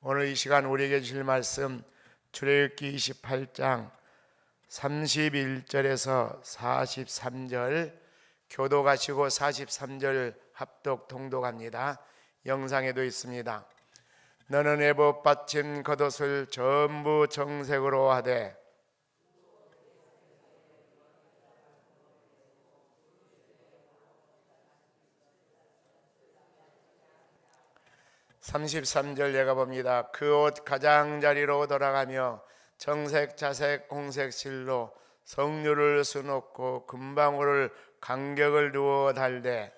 오늘 이 시간 우리에게 주실 말씀 출애굽기 28장 31절에서 43절 교도가시고 43절 합독 통독합니다. 영상에도 있습니다. 너는 애봇 받침 겉옷을 전부 정색으로 하되 33절 내가 봅니다. 그 옷 가장자리로 돌아가며 정색, 자색, 홍색 실로 석류를 수놓고 금방울을 간격을 두어 달되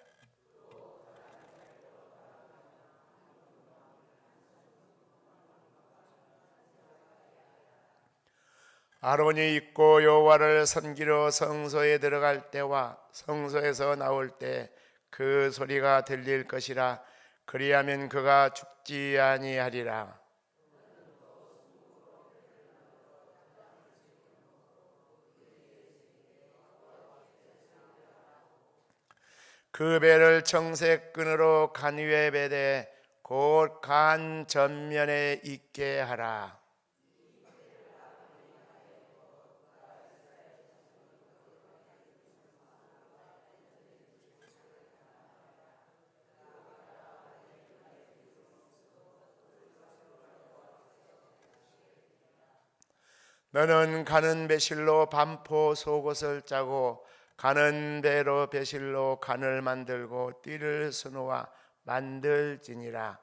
아론이 입고 여호와를 섬기러 성소에 들어갈 때와 성소에서 나올 때 그 소리가 들릴 것이라. 그리하면 그가 죽지 아니하리라. 그 배를 청색 끈으로 간 위에 베되 곧 간 전면에 있게 하라. 너는 가는 배실로 반포 속옷을 짜고 가는 배로 배실로 간을 만들고 띠를 수놓아 만들지니라.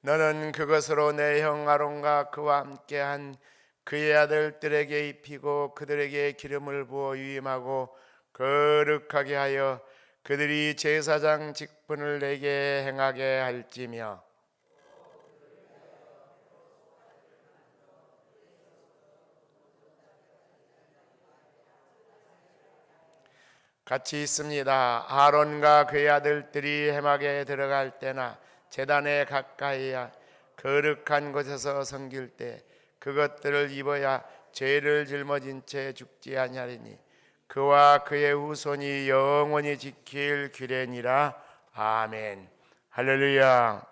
너는 그것으로 내 형 아론과 그와 함께한 그의 아들들에게 입히고 그들에게 기름을 부어 위임하고 거룩하게 하여 그들이 제사장 직분을 내게 행하게 할지며 같이 있습니다. 아론과 그의 아들들이 회막에 들어갈 때나 제단에 가까이야 거룩한 곳에서 섬길 때 그것들을 입어야 죄를 짊어진 채 죽지 아니하리니 그와 그의 후손이 영원히 지킬 규례니라. 아멘. 할렐루야.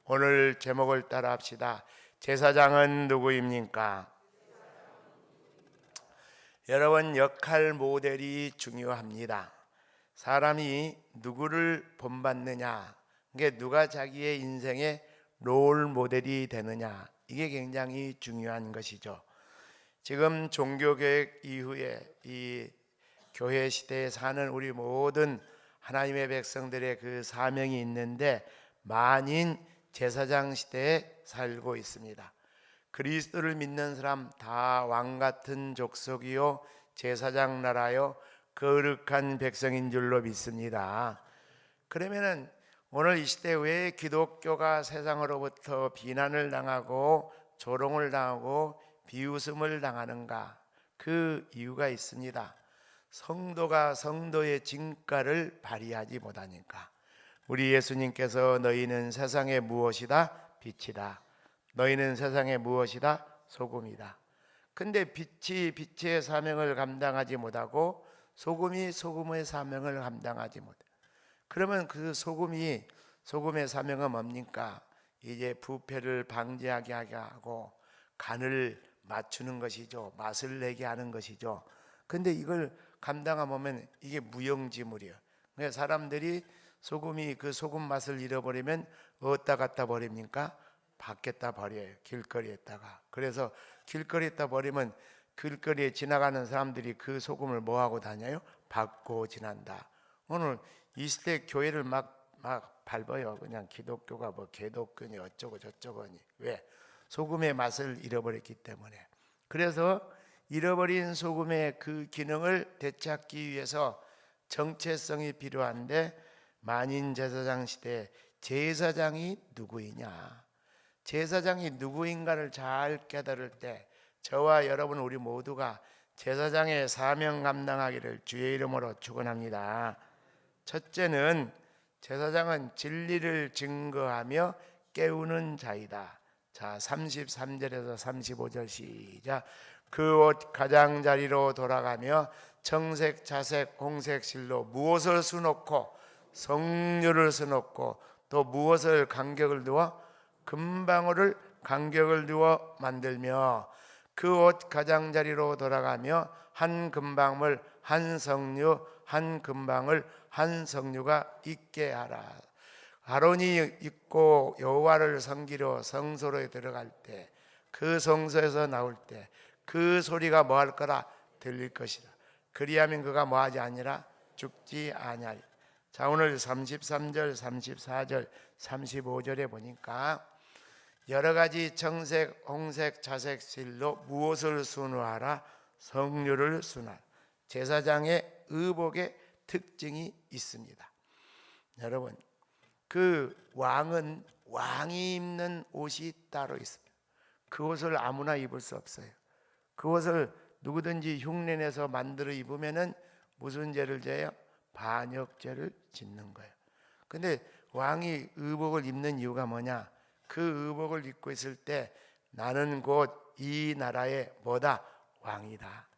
오늘 제목을 따라 합시다. 제사장은 누구입니까? 여러분, 역할 모델이 중요합니다. 사람이 누구를 본받느냐, 이게 누가 자기의 인생의 롤 모델이 되느냐, 이게 굉장히 중요한 것이죠. 지금 종교개혁 이후에 이 교회 시대에 사는 우리 모든 하나님의 백성들의 그 사명이 있는데 만인 제사장 시대에 살고 있습니다. 그리스도를 믿는 사람 다 왕같은 족속이요 제사장 나라요 거룩한 백성인 줄로 믿습니다. 그러면은 오늘 이 시대 왜 기독교가 세상으로부터 비난을 당하고 조롱을 당하고 비웃음을 당하는가? 그 이유가 있습니다. 성도가 성도의 진가를 발휘하지 못하니까. 우리 예수님께서 너희는 세상의 무엇이다? 빛이다. 너희는 세상의 무엇이다? 소금이다. 근데 빛이 빛의 사명을 감당하지 못하고 소금이 소금의 사명을 감당하지 못해. 그러면 그 소금의 사명은 뭡니까? 이제 부패를 방지하게 하고 간을 맞추는 것이죠. 맛을 내게 하는 것이죠. 근데 이걸 감당하면 이게 무용지물이에요. 그러니까 사람들이 소금이 그 소금 맛을 잃어버리면 어디다 갖다 버립니까? 밖에다 버려요. 길거리에다가. 그래서 길거리에다 버리면 길거리에 지나가는 사람들이 그 소금을 뭐하고 다녀요? 밟고 지난다. 오늘 이 시대 교회를 막 밟아요. 그냥 기독교가 뭐 개독교니 어쩌고 저쩌고니. 왜? 소금의 맛을 잃어버렸기 때문에. 그래서 잃어버린 소금의 그 기능을 되찾기 위해서 정체성이 필요한데 만인 제사장 시대에 제사장이 누구이냐? 제사장이 누구인가를 잘 깨달을 때 저와 여러분 우리 모두가 제사장의 사명 감당하기를 주의 이름으로 축원합니다. 첫째는 제사장은 진리를 증거하며 깨우는 자이다. 자, 33절에서 35절 시작. 그 옷 가장자리로 돌아가며 청색, 자색, 홍색 실로 무엇을 수놓고 성류를 수놓고 또 무엇을 간격을 두어 금방울을 간격을 두어 만들며 그 옷 가장자리로 돌아가며 한 금방울 한 성류 한 금방울 한 성류가 있게 하라. 아론이 입고 여호와를 섬기러 성소로 들어갈 때 그 성소에서 나올 때 그 소리가 뭐 할 거라 들릴 것이라. 그리하면 그가 뭐 하지 아니라 죽지 아니하리. 자, 오늘 33절, 34절, 35절에 보니까 여러 가지 청색, 홍색, 자색 실로 무엇을 순화하라? 성류를 순화하라. 제사장의 의복의 특징이 있습니다. 여러분, 그 왕은 왕이 입는 옷이 따로 있습니다. 그 옷을 아무나 입을 수 없어요. 그 옷을 누구든지 흉내내서 만들어 입으면은 무슨 죄를 져요? 반역죄를 짓는 거예요. 근데 왕이 의복을 입는 이유가 뭐냐? 그 의복을 입고 있을 때 나는 곧 이 나라의 뭐다? 왕이다.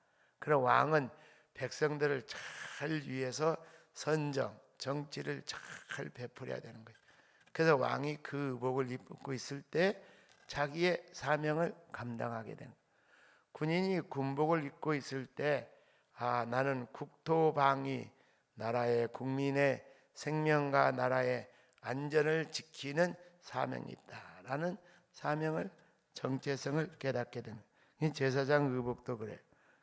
그럼 왕은 백성들을 잘 위해서 선정, 정치를 잘 베풀어야 되는 거예요. 그래서 왕이 그 의복을 입고 있을 때 자기의 사명을 감당하게 되는 거예요. 군인이 군복을 입고 있을 때 나는 국토방위, 나라의 국민의 생명과 나라의 안전을 지키는 사명이 있다라는 사명을 정체성을 깨닫게 되는 거예요. 제사장 의복도 그래요.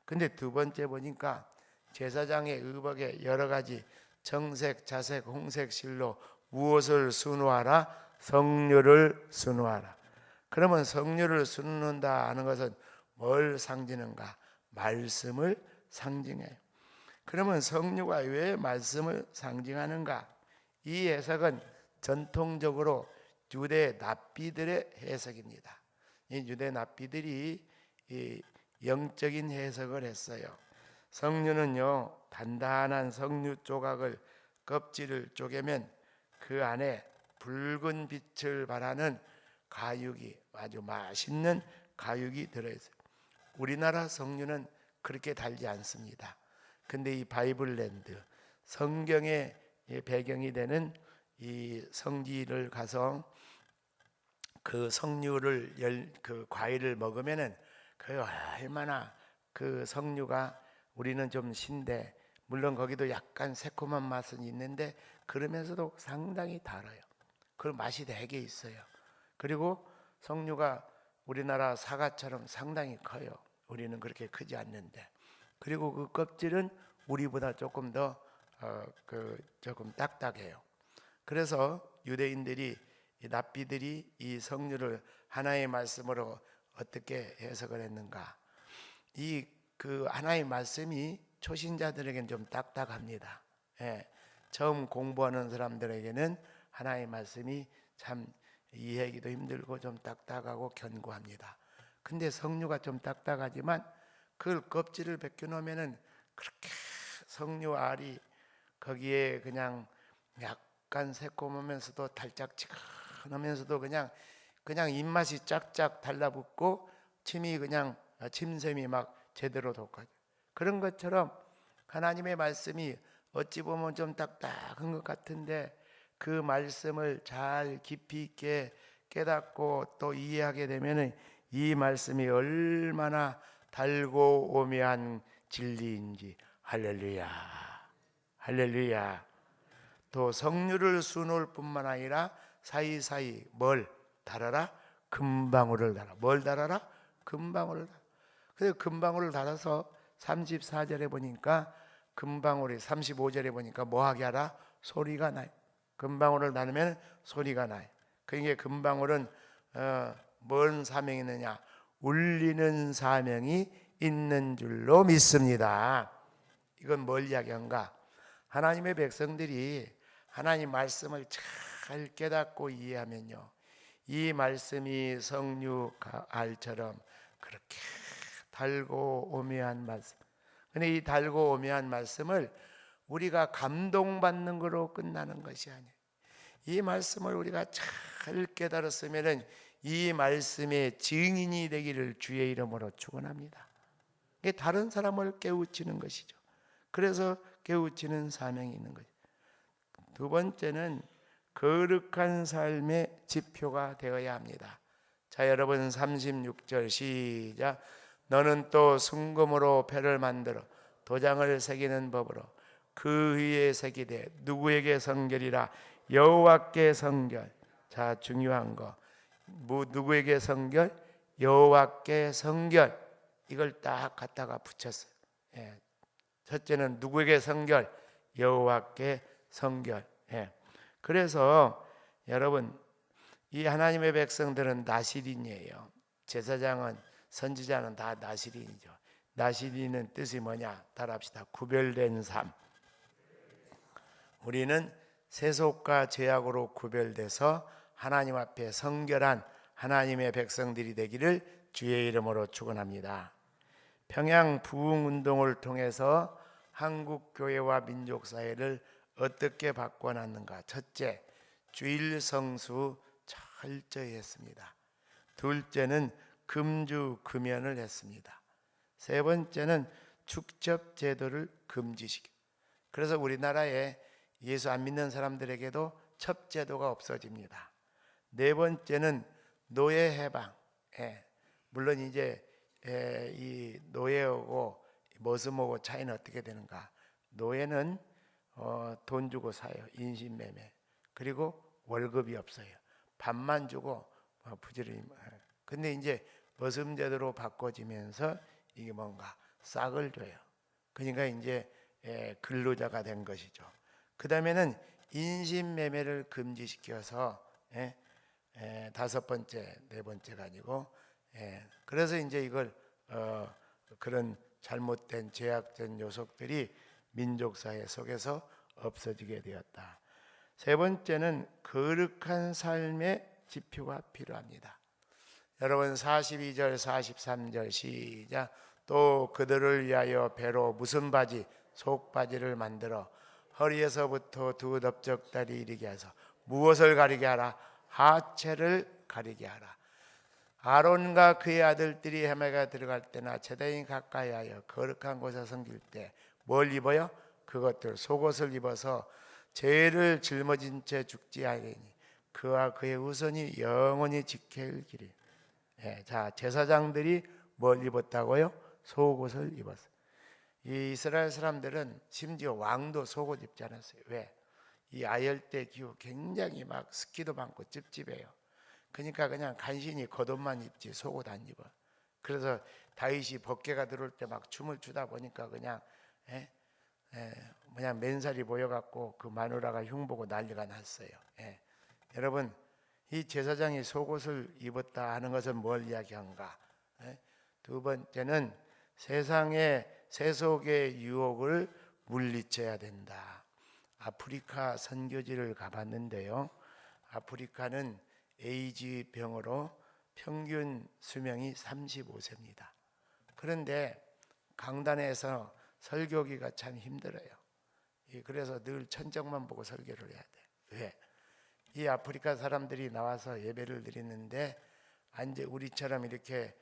근데 두 번째 보니까 제사장의 의복에 여러 가지 청색, 자색, 홍색 실로 무엇을 순화하라? 성류를 순화하라. 그러면 성류를 순는다 하는 것은 뭘 상징하는가? 말씀을 상징해요. 그러면 성류가 왜 말씀을 상징하는가? 이 해석은 전통적으로 유대 납비들의 해석입니다. 이 유대 납비들이 이 영적인 해석을 했어요. 성류는요, 단단한 성류 조각을 껍질을 쪼개면 그 안에 붉은 빛을 발하는 가육이, 아주 맛있는 가육이 들어있어요. 우리나라 성류는 그렇게 달지 않습니다. 근데 이 바이블랜드, 성경의 배경이 되는 이 성지를 가서 그 성류를 그 과일을 먹으면은 그 얼마나 그 성류가 우리는 좀 신데 물론 거기도 약간 새콤한 맛은 있는데 그러면서도 상당히 달아요. 그 맛이 되게 있어요. 그리고 성류가 우리나라 사과처럼 상당히 커요. 우리는 그렇게 크지 않는데. 그리고 그 껍질은 우리보다 조금 더 조금 딱딱해요. 그래서 유대인들이 이 납비들이 이 성류를 하나의 말씀으로 어떻게 해석을 했는가? 이 그 하나의 말씀이 초신자들에게는 좀 딱딱합니다. 예, 처음 공부하는 사람들에게는 하나의 말씀이 참 이해하기도 힘들고 좀 딱딱하고 견고합니다. 근데 성류가 좀 딱딱하지만 그걸 껍질을 벗겨놓으면은 그렇게 성류 알이 거기에 그냥 약간 새콤하면서도 달짝지근하면서도 그냥 입맛이 쫙쫙 달라붙고 침이 그냥 침샘이 막 제대로 돋아요. 그런 것처럼 하나님의 말씀이 어찌 보면 좀 딱딱한 것 같은데 그 말씀을 잘 깊이 있게 깨닫고 또 이해하게 되면 이 말씀이 얼마나 달고 오묘한 진리인지. 할렐루야, 할렐루야. 또 성류를 수놓을 뿐만 아니라 사이사이 뭘 달아라? 금방울을 달아. 뭘 달아라? 금방울을 달아. 그래서 금방울을 달아서 34절에 보니까 금방울이 35절에 보니까 뭐하게 하라? 소리가 나요. 금방울을 나누면 소리가 나요. 그러니까 금방울은 뭔 사명이 있느냐? 울리는 사명이 있는 줄로 믿습니다. 이건 뭘 이야기한가? 하나님의 백성들이 하나님 말씀을 잘 깨닫고 이해하면요, 이 말씀이 성류 알처럼 그렇게 달고 오묘한 말씀. 근데 이 달고 오묘한 말씀을 우리가 감동받는 거로 끝나는 것이 아니에요. 이 말씀을 우리가 잘 깨달았으면 이 말씀의 증인이 되기를 주의 이름으로 축원합니다. 이게 다른 사람을 깨우치는 것이죠. 그래서 깨우치는 사명이 있는 거죠. 두 번째는 거룩한 삶의 지표가 되어야 합니다. 자, 여러분 36절 시작. 너는 또 순금으로 배를 만들어 도장을 새기는 법으로 그 위에 새기되 누구에게 성결이라? 여호와께 성결. 자, 중요한 거. 누구에게 성결? 여호와께 성결. 이걸 딱 갖다가 붙였어요. 예. 첫째는 누구에게 성결? 여호와께 성결. 예. 그래서 여러분, 이 하나님의 백성들은 나시린이에요. 제사장은, 선지자는 다 나시린이죠. 나시린은 뜻이 뭐냐? 따라합시다. 구별된 삶. 우리는 세속과 죄악으로 구별돼서 하나님 앞에 성결한 하나님의 백성들이 되기를 주의 이름으로 축원합니다. 평양 부흥운동을 통해서 한국 교회와 민족 사회를 어떻게 바꿔놨는가? 첫째, 주일 성수 철저히 했습니다. 둘째는 금주 금연을 했습니다. 세 번째는 축첩 제도를 금지시켜. 그래서 우리나라에 예수 안 믿는 사람들에게도 첩제도가 없어집니다. 네 번째는 노예 해방. 물론 이제 이 노예하고 머슴하고 차이는 어떻게 되는가? 노예는 돈 주고 사요. 인신매매. 그리고 월급이 없어요. 밥만 주고 부지런히. 근데 이제 머슴제도로 바꿔지면서 이게 뭔가 싹을 줘요. 그러니까 이제 근로자가 된 것이죠. 그 다음에는 인신매매를 금지시켜서 다섯 번째, 네 번째가 아니고 그래서 이제 이걸 그런 잘못된 죄악된 요소들이 민족사회 속에서 없어지게 되었다. 세 번째는 거룩한 삶의 지표가 필요합니다. 여러분 42절 43절 시작. 또 그들을 위하여 배로 무슨 바지? 속바지를 만들어 허리에서부터 두 넓적다리 이르게 해서 무엇을 가리게 하라? 하체를 가리게 하라. 아론과 그의 아들들이 해매가 들어갈 때나 제단이 가까이 하여 거룩한 곳에 섬길 때 뭘 입어요? 그것들 속옷을 입어서 죄를 짊어진 채 죽지 아니하니 그와 그의 후손이 영원히 지켜일기리. 자, 제사장들이 뭘 입었다고요? 속옷을 입었어요. 이 이스라엘 사람들은 심지어 왕도 속옷 입지 않았어요. 왜? 이 아열대 기후 굉장히 막 습기도 많고 찝찝해요. 그러니까 그냥 간신히 겉옷만 입지 속옷 안 입어. 그래서 다윗이 법궤가 들어올 때 막 춤을 추다 보니까 그냥 그냥 맨살이 보여갖고 그 마누라가 흉보고 난리가 났어요. 여러분, 이 제사장이 속옷을 입었다 하는 것은 뭘 이야기한가? 두 번째는 세상의 세속의 유혹을 물리쳐야 된다. 아프리카 선교지를 가봤는데요. 아프리카는 에이즈 병으로 평균 수명이 35세입니다. 그런데 강단에서 설교기가 참 힘들어요. 그래서 늘 천정만 보고 설교를 해야 돼. 왜? 이 아프리카 사람들이 나와서 예배를 드리는데 우리처럼 이렇게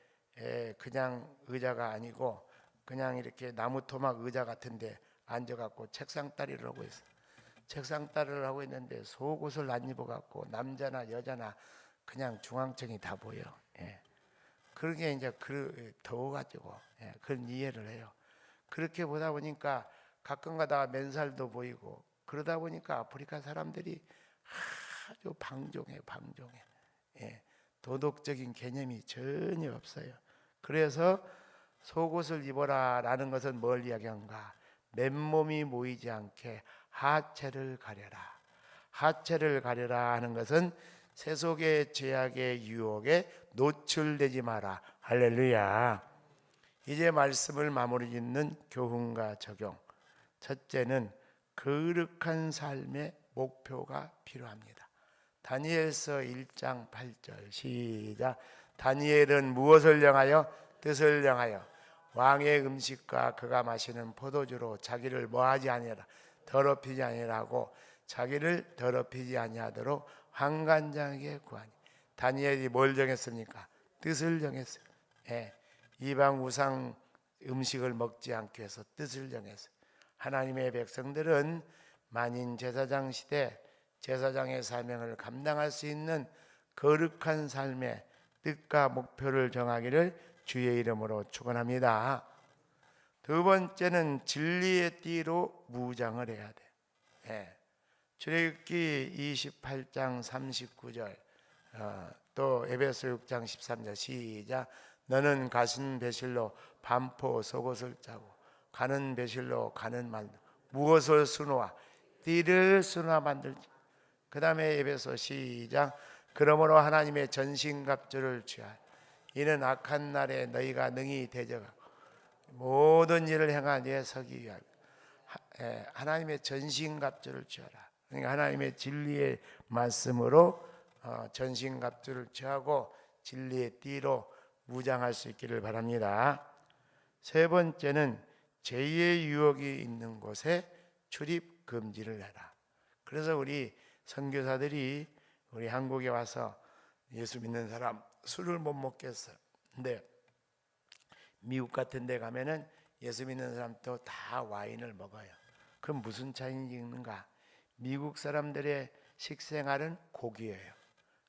그냥 의자가 아니고 그냥 이렇게 나무 토막 의자 같은데 앉아갖고 책상 따리를 하고 있어. 책상 따리를 하고 있는데 속옷을 안 입어갖고 남자나 여자나 그냥 중앙청이 다 보여. 그러게 이제 더워가지고 그런 이해를 해요. 그렇게 보다 보니까 가끔 가다가 맨살도 보이고 그러다 보니까 아프리카 사람들이 아주 방종해. 도덕적인 개념이 전혀 없어요. 그래서 속옷을 입어라 라는 것은 뭘 이야기한가? 맨몸이 모이지 않게 하체를 가려라. 하체를 가려라 하는 것은 세속의 죄악의 유혹에 노출되지 마라. 할렐루야. 이제 말씀을 마무리 짓는 교훈과 적용. 첫째는 거룩한 삶의 목표가 필요합니다. 다니엘서 1장 8절 시작. 다니엘은 무엇을 향하여? 뜻을 향하여 왕의 음식과 그가 마시는 포도주로 자기를 뭐하지 아니하라, 더럽히지 아니하라고 자기를 더럽히지 아니하도록 환관장에게 구하니. 다니엘이 뭘 정했습니까? 뜻을 정했어요. 이방 우상 음식을 먹지 않기 위해서 뜻을 정해서 하나님의 백성들은 만인 제사장 시대 제사장의 사명을 감당할 수 있는 거룩한 삶의 뜻과 목표를 정하기를 주의 이름으로 축원합니다. 두 번째는 진리의 띠로 무장을 해야 돼. 예. 출애굽기 28장 39절 또 에베소 6장 13절 시작. 너는 가신 배실로 반포 속옷을 짜고 가는 배실로 가는 말 무엇을 수놓아 띠를 수놓아 만들지. 그 다음에 에베소 시작. 그러므로 하나님의 전신갑주를 취하라. 이는 악한 날에 너희가 능히 대적하고 모든 일을 행하기에 서기 위하여 하나님의 전신갑주를 취하라. 그러니까 하나님의 진리의 말씀으로 전신갑주를 취하고 진리의 띠로 무장할 수 있기를 바랍니다. 세 번째는 죄의 유혹이 있는 곳에 출입 금지를 해라. 그래서 우리 선교사들이 우리 한국에 와서 예수 믿는 사람 술을 못 먹겠어요. 근데 미국 같은 데 가면은 예수 믿는 사람도 다 와인을 먹어요. 그럼 무슨 차이인지 있는가? 미국 사람들의 식생활은 고기예요.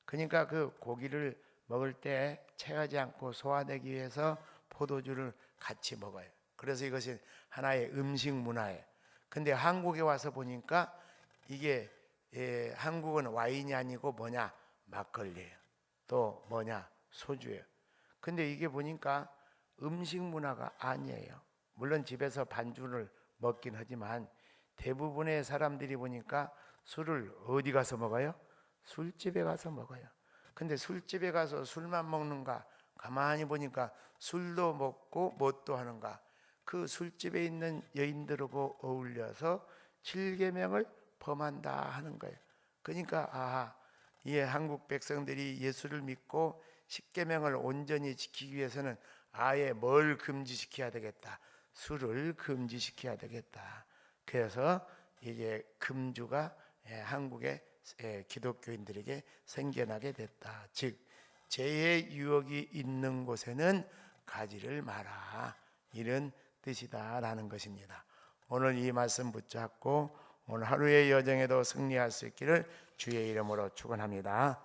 그러니까 그 고기를 먹을 때 체하지 않고 소화되기 위해서 포도주를 같이 먹어요. 그래서 이것이 하나의 음식 문화예요. 근데 한국에 와서 보니까 이게 한국은 와인이 아니고 뭐냐? 막걸리예요. 또 뭐냐? 소주예요. 근데 이게 보니까 음식 문화가 아니에요. 물론 집에서 반주를 먹긴 하지만 대부분의 사람들이 보니까 술을 어디 가서 먹어요? 술집에 가서 먹어요. 근데 술집에 가서 술만 먹는가? 가만히 보니까 술도 먹고 뭣도 하는가? 그 술집에 있는 여인들하고 어울려서 7계명을 범한다 하는 거예요. 그러니까 이 한국 백성들이 예수를 믿고 10계명을 온전히 지키기 위해서는 아예 뭘 금지시켜야 되겠다. 술을 금지시켜야 되겠다. 그래서 이제 금주가 한국의 기독교인들에게 생겨나게 됐다. 즉 죄의 유혹이 있는 곳에는 가지를 마라. 이런 뜻이다라는 것입니다. 오늘 이 말씀 붙잡고 오늘 하루의 여정에도 승리할 수 있기를 주의 이름으로 축원합니다.